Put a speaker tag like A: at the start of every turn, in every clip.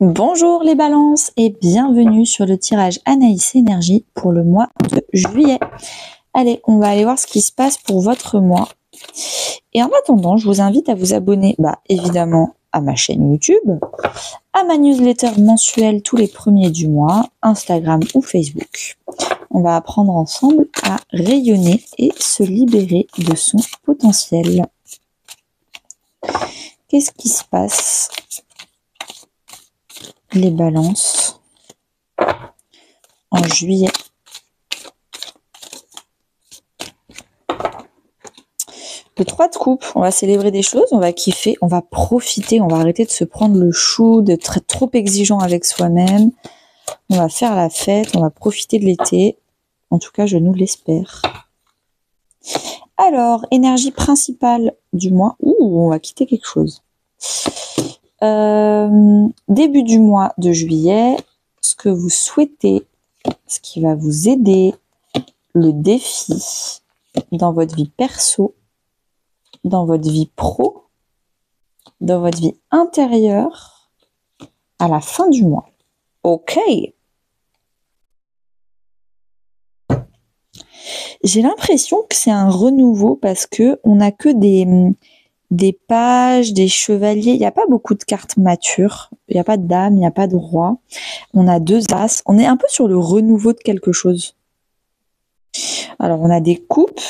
A: Bonjour les balances et bienvenue sur le tirage Anaïs Énergie pour le mois de juillet. Allez, on va aller voir ce qui se passe pour votre mois. Et en attendant, je vous invite à vous abonner, évidemment, à ma chaîne YouTube, à ma newsletter mensuelle tous les premiers du mois, Instagram ou Facebook. On va apprendre ensemble à rayonner et se libérer de son potentiel. Qu'est-ce qui se passe, les balances, en juillet? Le 3 de coupe, on va célébrer des choses, on va kiffer, on va profiter, on va arrêter de se prendre le chou, d'être trop exigeant avec soi-même. On va faire la fête, on va profiter de l'été. En tout cas, je nous l'espère. Alors, énergie principale du mois. On va quitter quelque chose. Début du mois de juillet, ce que vous souhaitez, ce qui va vous aider, le défi dans votre vie perso, dans votre vie pro, dans votre vie intérieure, à la fin du mois. Ok. J'ai l'impression que c'est un renouveau parce que on n'a que des pages, des chevaliers. Il n'y a pas beaucoup de cartes matures. Il n'y a pas de dame, il n'y a pas de roi. On a 2 as. On est un peu sur le renouveau de quelque chose. Alors, on a des coupes,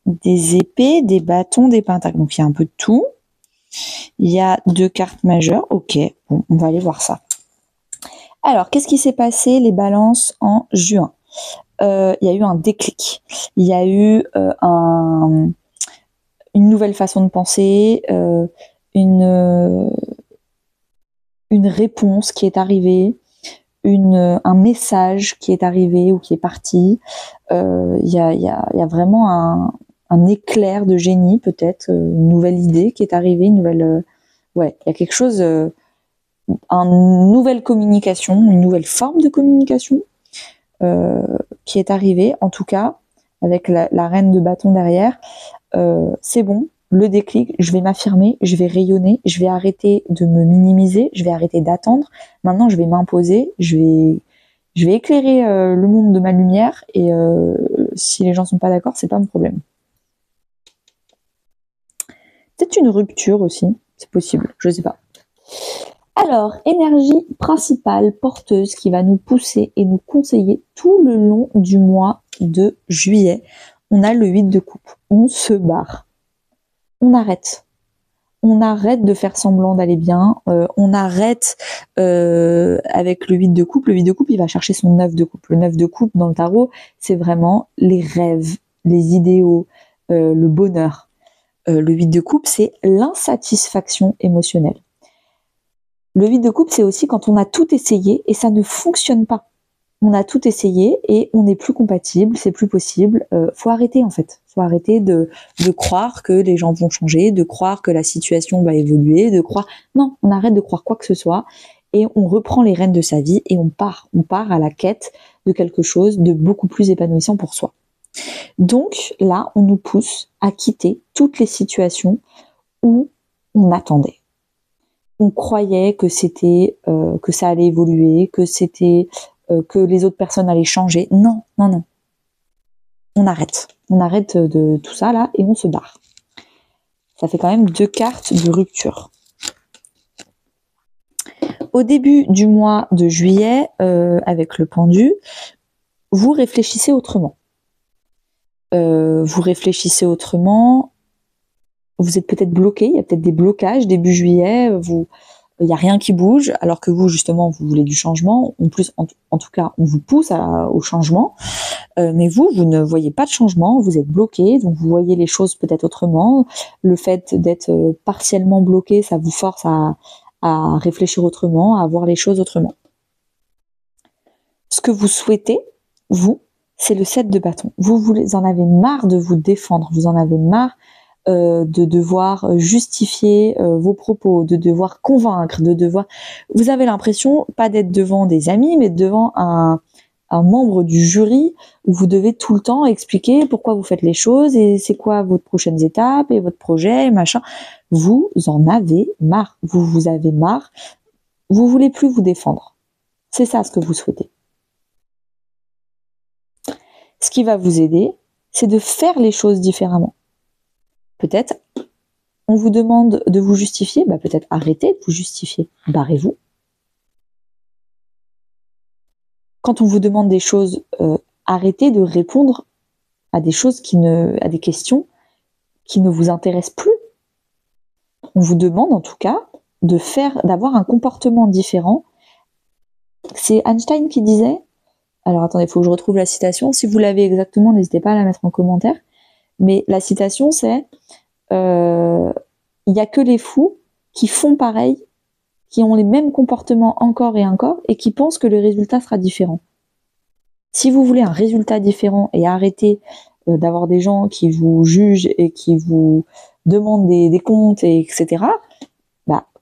A: des épées, des bâtons, des pentacles. Donc, il y a un peu de tout. Il y a 2 cartes majeures. Ok, bon, on va aller voir ça. Alors, qu'est-ce qui s'est passé, les balances, en juin? Il y a eu un déclic. Il y a eu une nouvelle façon de penser, une réponse qui est arrivée, un message qui est arrivé ou qui est parti. Il y a vraiment un éclair de génie, peut-être, une nouvelle idée qui est arrivée, il y a quelque chose, une nouvelle communication, une nouvelle forme de communication qui est arrivée, en tout cas, avec la reine de bâton derrière. C'est bon, le déclic, je vais m'affirmer, je vais rayonner, je vais arrêter de me minimiser, je vais arrêter d'attendre. Maintenant, je vais m'imposer, je vais éclairer le monde de ma lumière et si les gens sont pas d'accord, c'est pas mon problème. Peut-être une rupture aussi, c'est possible, je sais pas. Alors, énergie principale porteuse qui va nous pousser et nous conseiller tout le long du mois de juillet. On a le 8 de coupe. On se barre. On arrête. On arrête de faire semblant d'aller bien. On arrête avec le 8 de coupe. Le 8 de coupe, il va chercher son 9 de coupe. Le 9 de coupe dans le tarot, c'est vraiment les rêves, les idéaux, le bonheur. Le 8 de coupe, c'est l'insatisfaction émotionnelle. Le 8 de coupe, c'est aussi quand on a tout essayé et ça ne fonctionne pas. On a tout essayé et on n'est plus compatible, c'est plus possible. Faut arrêter en fait. Faut arrêter de croire que les gens vont changer, de croire que la situation va évoluer, de croire... Non, on arrête de croire quoi que ce soit et on reprend les rênes de sa vie et on part. On part à la quête de quelque chose de beaucoup plus épanouissant pour soi. Donc là, on nous pousse à quitter toutes les situations où on attendait. On croyait que c'était que ça allait évoluer, que c'était que les autres personnes allaient changer. Non. On arrête de tout ça là et on se barre. Ça fait quand même 2 cartes de rupture. Au début du mois de juillet, avec le pendu, vous réfléchissez autrement. Vous êtes peut-être bloqué, il y a peut-être des blocages début juillet, il n'y a rien qui bouge, alors que vous, justement, vous voulez du changement. En plus, en tout cas, on vous pousse au changement. Mais vous ne voyez pas de changement, vous êtes bloqué, donc vous voyez les choses peut-être autrement. Le fait d'être partiellement bloqué, ça vous force à réfléchir autrement, à voir les choses autrement. Ce que vous souhaitez, vous, c'est le 7 de bâton. Vous en avez marre de vous défendre, vous en avez marre de devoir justifier vos propos, de devoir convaincre, Vous avez l'impression, pas d'être devant des amis, mais devant un membre du jury où vous devez tout le temps expliquer pourquoi vous faites les choses et c'est quoi votre prochaines étapes et votre projet, machin. Vous en avez marre. Vous avez marre vous voulez plus vous défendre. C'est ça ce que vous souhaitez. Ce qui va vous aider, c'est de faire les choses différemment. Peut-être, on vous demande de vous justifier, peut-être arrêtez de vous justifier, barrez-vous. Quand on vous demande des choses, arrêtez de répondre à des choses à des questions qui ne vous intéressent plus. On vous demande en tout cas d'avoir un comportement différent. C'est Einstein qui disait, alors attendez, il faut que je retrouve la citation, si vous l'avez exactement, n'hésitez pas à la mettre en commentaire, mais la citation c'est il n'y a que les fous qui font pareil, qui ont les mêmes comportements encore et encore, et qui pensent que le résultat sera différent. Si vous voulez un résultat différent et arrêter d'avoir des gens qui vous jugent et qui vous demandent des comptes, etc.,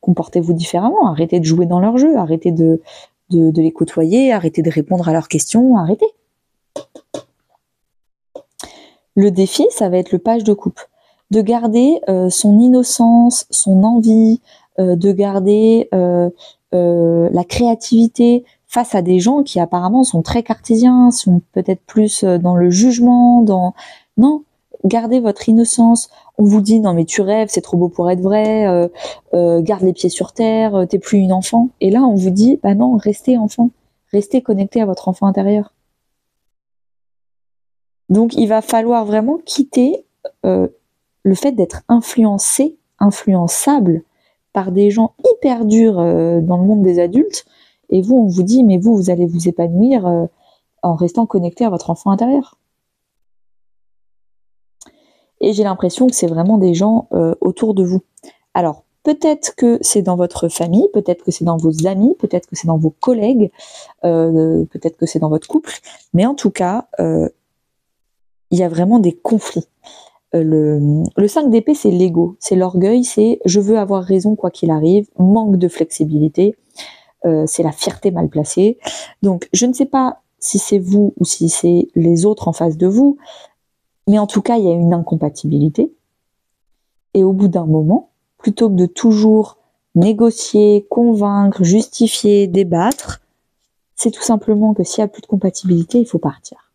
A: comportez-vous différemment, arrêtez de jouer dans leur jeu, arrêtez de les côtoyer, arrêtez de répondre à leurs questions, arrêtez. Le défi, ça va être le page de coupe. De garder son innocence, son envie, de garder la créativité face à des gens qui apparemment sont très cartésiens, sont peut-être plus dans le jugement, Non, gardez votre innocence. On vous dit, non mais tu rêves, c'est trop beau pour être vrai, garde les pieds sur terre, t'es plus une enfant. Et là, on vous dit, non, restez enfant, restez connecté à votre enfant intérieur. Donc, il va falloir vraiment quitter le fait d'être influençable par des gens hyper durs dans le monde des adultes. Et vous, on vous dit, mais vous allez vous épanouir en restant connecté à votre enfant intérieur. Et j'ai l'impression que c'est vraiment des gens autour de vous. Alors, peut-être que c'est dans votre famille, peut-être que c'est dans vos amis, peut-être que c'est dans vos collègues, peut-être que c'est dans votre couple, mais en tout cas, il y a vraiment des conflits. Le 5 d'épée, c'est l'ego, c'est l'orgueil, c'est je veux avoir raison quoi qu'il arrive, manque de flexibilité, c'est la fierté mal placée. Donc, je ne sais pas si c'est vous ou si c'est les autres en face de vous, mais en tout cas, il y a une incompatibilité. Et au bout d'un moment, plutôt que de toujours négocier, convaincre, justifier, débattre, c'est tout simplement que s'il n'y a plus de compatibilité, il faut partir.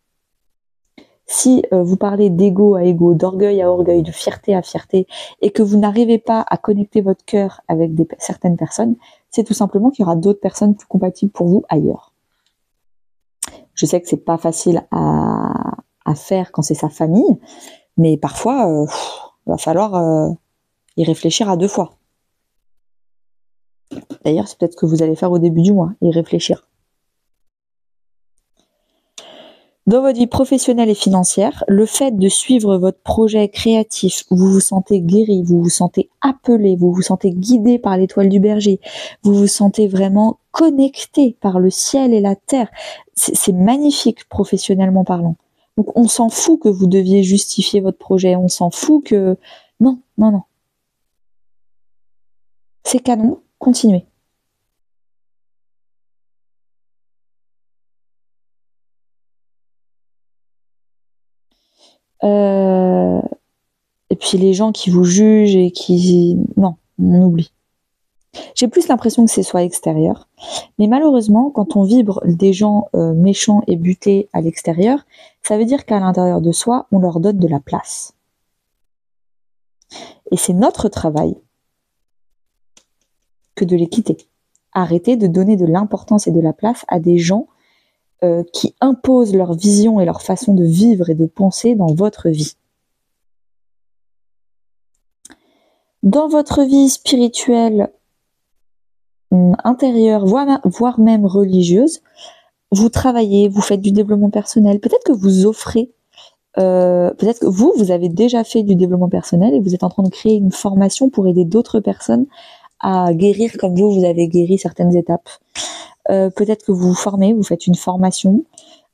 A: Si vous parlez d'ego à ego, d'orgueil à orgueil, de fierté à fierté, et que vous n'arrivez pas à connecter votre cœur avec certaines personnes, c'est tout simplement qu'il y aura d'autres personnes plus compatibles pour vous ailleurs. Je sais que c'est pas facile à faire quand c'est sa famille, mais parfois, va falloir y réfléchir à 2 fois. D'ailleurs, c'est peut-être ce que vous allez faire au début du mois, y réfléchir. Dans votre vie professionnelle et financière, le fait de suivre votre projet créatif, où vous vous sentez guéri, vous vous sentez appelé, vous vous sentez guidé par l'étoile du berger, vous vous sentez vraiment connecté par le ciel et la terre, c'est magnifique professionnellement parlant. Donc on s'en fout que vous deviez justifier votre projet, on s'en fout que... Non. C'est canon, continuez. Et puis les gens qui vous jugent et qui... Non, on oublie. J'ai plus l'impression que c'est soit extérieur. Mais malheureusement, quand on vibre des gens méchants et butés à l'extérieur, ça veut dire qu'à l'intérieur de soi, on leur donne de la place. Et c'est notre travail que de les quitter. Arrêtez de donner de l'importance et de la place à des gens qui imposent leur vision et leur façon de vivre et de penser dans votre vie. Dans votre vie spirituelle, intérieure, voire même religieuse, vous travaillez, vous faites du développement personnel, peut-être que vous offrez, peut-être que vous avez déjà fait du développement personnel et vous êtes en train de créer une formation pour aider d'autres personnes à guérir comme vous avez guéri certaines étapes. Peut-être que vous vous formez, vous faites une formation,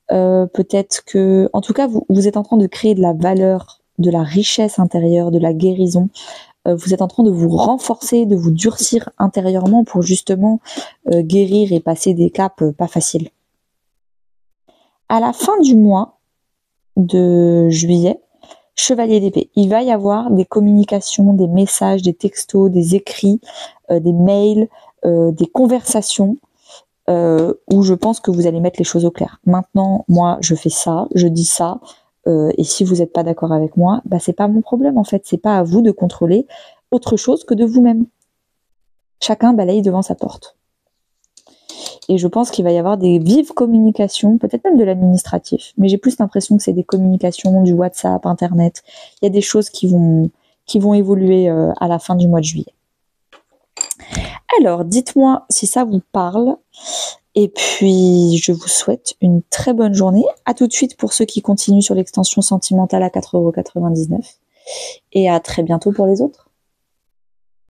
A: peut-être que, en tout cas, vous êtes en train de créer de la valeur, de la richesse intérieure, de la guérison. Vous êtes en train de vous renforcer, de vous durcir intérieurement pour justement guérir et passer des caps pas faciles. À la fin du mois de juillet, Chevalier d'épée, il va y avoir des communications, des messages, des textos, des écrits, des mails, des conversations où je pense que vous allez mettre les choses au clair. Maintenant, moi, je fais ça, je dis ça, et si vous n'êtes pas d'accord avec moi, bah c'est pas mon problème en fait. C'est pas à vous de contrôler autre chose que de vous-même. Chacun balaye devant sa porte. Et je pense qu'il va y avoir des vives communications, peut-être même de l'administratif, mais j'ai plus l'impression que c'est des communications, du WhatsApp, Internet. Il y a des choses qui vont évoluer à la fin du mois de juillet. Alors, dites-moi si ça vous parle. Et puis, je vous souhaite une très bonne journée. À tout de suite pour ceux qui continuent sur l'extension sentimentale à 4,99 €. Et à très bientôt pour les autres.